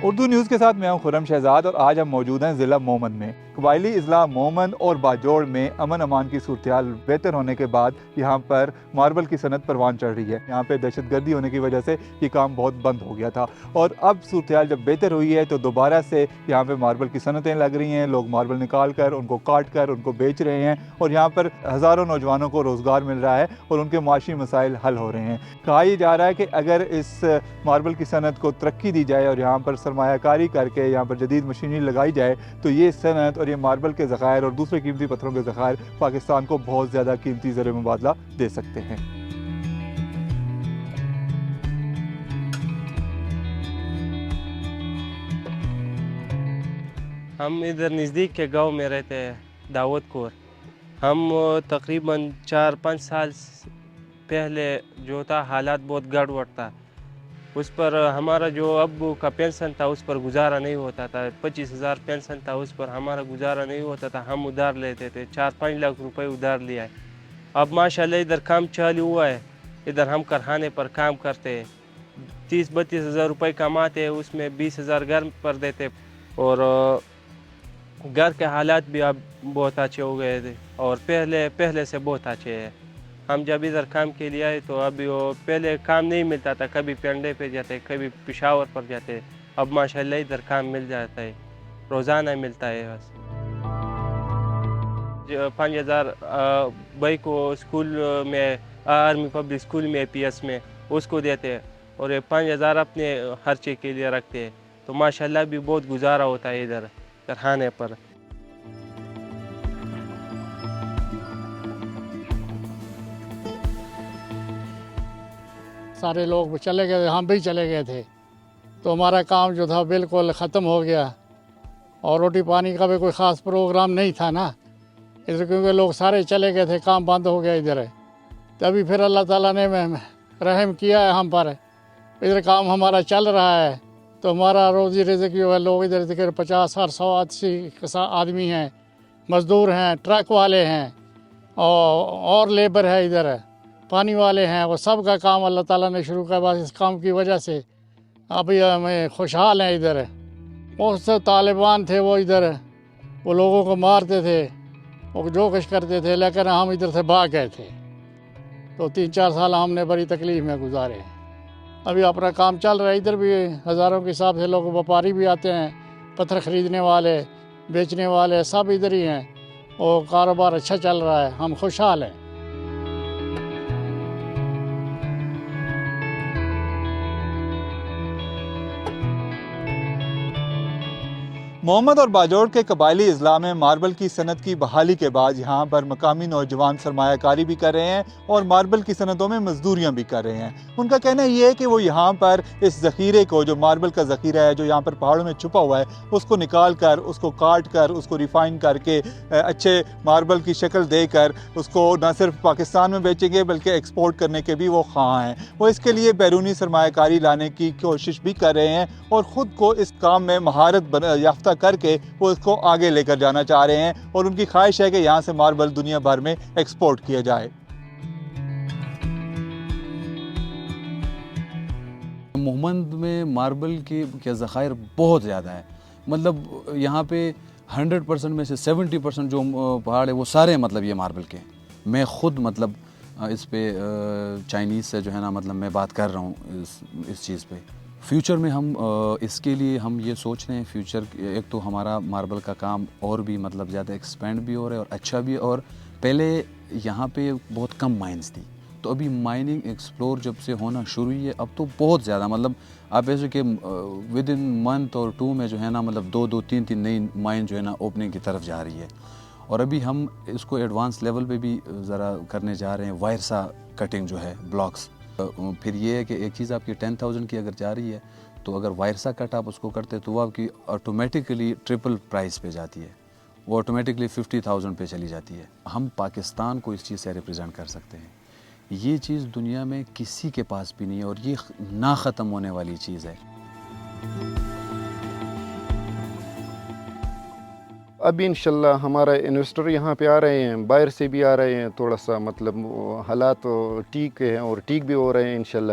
Urdu news کے ساتھ میں ہوں خرم شہزاد اور آج ہم موجود ہیں ضلع مومند میں۔ قبائلی اضلاع مومند اور باجوڑ میں امن امان کی صورتحال بہتر ہونے کے بعد یہاں پر ماربل کی صنعت پروان چڑھ رہی ہے۔ یہاں پہ دہشت گردی ہونے کی وجہ سے یہ کام بہت بند ہو گیا تھا، اور اب صورتحال جب بہتر ہوئی ہے تو دوبارہ سے یہاں پہ ماربل کی صنعتیں لگ رہی ہیں۔ لوگ ماربل نکال کر ان کو کاٹ کر ان کو بیچ رہے ہیں، اور یہاں پر ہزاروں نوجوانوں کو روزگار مل رہا ہے اور ان کے معاشی مسائل حل ہو رہے ہیں۔ کہا یہ جا رہا ہے کہ اگر اس ماربل کی صنعت کو ترقی دی جائے اور یہاں پر سرمایہ کاری کر کے یہاں پر جدید مشینری لگائی جائے تو یہ صنعت اور یہ ماربل کے ذخائر اور دوسرے قیمتی پتھروں کے ذخائر پاکستان کو بہت زیادہ قیمتی زر مبادلہ دے سکتے ہیں۔ ہم ادھر نزدیک کے گاؤں میں رہتے ہیں، داود کور۔ ہم تقریباً 4-5 سال پہلے جو تھا حالات بہت گڑبڑ تھا، اس پر ہمارا جو ابو کا پینشن تھا اس پر گزارا نہیں ہوتا تھا۔ 25,000 پینشن تھا، اس پر ہمارا گزارا نہیں ہوتا تھا۔ ہم ادھار لیتے تھے، 4-5 لاکھ روپے ادھار لیا ہے۔ اب ماشاءاللہ ادھر کام چالو ہوا ہے، ادھر ہم کارخانے پر کام کرتے ہیں، 30-32 ہزار روپے کماتے ہیں، اس میں 20,000 گھر پر دیتے، اور گھر کے حالات بھی اب بہت اچھے ہو گئے تھے اور پہلے سے بہت اچھے ہیں۔ ہم جب ادھر کام کے لیے آئے تو ابھی وہ پہلے کام نہیں ملتا تھا، کبھی پنڈے پہ جاتے، کبھی پشاور پر جاتے، اب ماشاءاللہ ادھر کام مل جاتا ہے، روزانہ ملتا ہے۔ بس 5,000 بھائی کو اسکول میں، آرمی پبلک اسکول میں PS میں اس کو دیتے ہیں، اور یہ 5,000 اپنے خرچے کے لیے رکھتے ہیں، تو ماشاءاللہ بھی بہت گزارا ہوتا ہے ادھر کارخانے پر۔ سارے لوگ چلے گئے تھے، ہم بھی چلے گئے تھے، تو ہمارا کام جو تھا بالکل ختم ہو گیا، اور روٹی پانی کا بھی کوئی خاص پروگرام نہیں تھا نا ادھر، کیونکہ لوگ سارے چلے گئے تھے، کام بند ہو گیا ادھر۔ تبھی پھر اللہ تعالیٰ نے رحم کیا ہے ہم پر، ادھر کام ہمارا چل رہا ہے، تو ہمارا روزی رزق جو ہے، لوگ ادھر 50 اور 180 آدمی ہیں، مزدور ہیں، ٹرک والے ہیں، اور لیبر ہے ادھر، پانی والے ہیں، وہ سب کا کام اللہ تعالیٰ نے شروع کیا۔ بس اس کام کی وجہ سے ابھی ہمیں خوشحال ہیں ادھر۔ بہت سے طالبان تھے، وہ ادھر وہ لوگوں کو مارتے تھے، وہ جو کچھ کرتے تھے، لیکن ہم ادھر سے بھاگ گئے تھے، تو 3-4 سال ہم نے بڑی تکلیف میں گزارے۔ ابھی اپنا کام چل رہا ہے، ادھر بھی ہزاروں کے حساب سے لوگ وپاری بھی آتے ہیں، پتھر خریدنے والے، بیچنے والے سب ادھر ہی ہیں، اور کاروبار اچھا چل رہا ہے، ہم خوشحال ہیں۔ محمد اور باجوڑ کے قبائلی اضلاع میں ماربل کی صنعت کی بحالی کے بعد یہاں پر مقامی نوجوان سرمایہ کاری بھی کر رہے ہیں اور ماربل کی صنعتوں میں مزدوریاں بھی کر رہے ہیں۔ ان کا کہنا یہ ہے کہ وہ یہاں پر اس ذخیرے کو، جو ماربل کا ذخیرہ ہے جو یہاں پر پہاڑوں میں چھپا ہوا ہے، اس کو نکال کر، اس کو کاٹ کر، اس کو ریفائن کر کے اچھے ماربل کی شکل دے کر اس کو نہ صرف پاکستان میں بیچیں گے بلکہ ایکسپورٹ کرنے کے بھی وہ خواہاں ہیں۔ وہ اس کے لیے بیرونی سرمایہ کاری لانے کی کوشش بھی کر رہے ہیں اور خود کو اس کام میں مہارت یافتہ کر کے وہ اس کو آگے لے کر جانا چاہ رہے ہیں، اور ان کی خواہش ہے کہ یہاں سے ماربل دنیا بھر میں ایکسپورٹ کیا جائے۔ مومند میں ماربل کے ذخائر بہت زیادہ ہے، مطلب یہاں پہ 100% میں سے 70% جو پہاڑ ہے وہ سارے مطلب یہ ماربل کے ہیں۔ میں خود مطلب اس پہ چائنیز سے جو ہے نا مطلب میں بات کر رہا ہوں اس چیز پہ۔ فیوچر میں ہم اس کے لیے ہم یہ سوچ رہے ہیں، فیوچر ایک تو ہمارا ماربل کا کام اور بھی مطلب زیادہ ایکسپینڈ بھی ہو رہا ہے اور اچھا بھی، اور پہلے یہاں پہ بہت کم مائنز تھی، تو ابھی مائننگ ایکسپلور جب سے ہونا شروع ہوئی ہے اب تو بہت زیادہ، مطلب آپ ایسے کہ ود ان منتھ اور 2 میں جو ہے نا مطلب 2 3 نئی مائن جو ہے نا اوپننگ کی طرف جا رہی ہے، اور ابھی ہم اس کو ایڈوانس لیول پہ بھی ذرا کرنے جا رہے ہیں، وائرسا کٹنگ جو ہے بلاکس۔ پھر یہ ہے کہ ایک چیز آپ کی 10,000 کی اگر جا رہی ہے تو اگر وائرسا کٹ آپ اس کو کرتے تو وہ آپ کی آٹومیٹکلی ٹرپل پرائز پہ جاتی ہے، وہ آٹومیٹکلی 50,000 پہ چلی جاتی ہے۔ ہم پاکستان کو اس چیز سے ریپرزینٹ کر سکتے ہیں، یہ چیز دنیا میں کسی کے پاس بھی نہیں ہے، اور یہ نہ ختم ہونے والی چیز ہے۔ ابھی انشاءاللہ ہمارا انویسٹر یہاں پہ آ رہے ہیں، باہر سے بھی آ رہے ہیں، تھوڑا سا مطلب حالات ٹھیک ہیں اور ٹھیک بھی ہو رہے ہیں انشاءاللہ،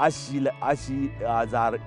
80,000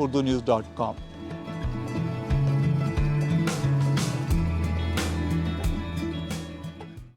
urdunews.com।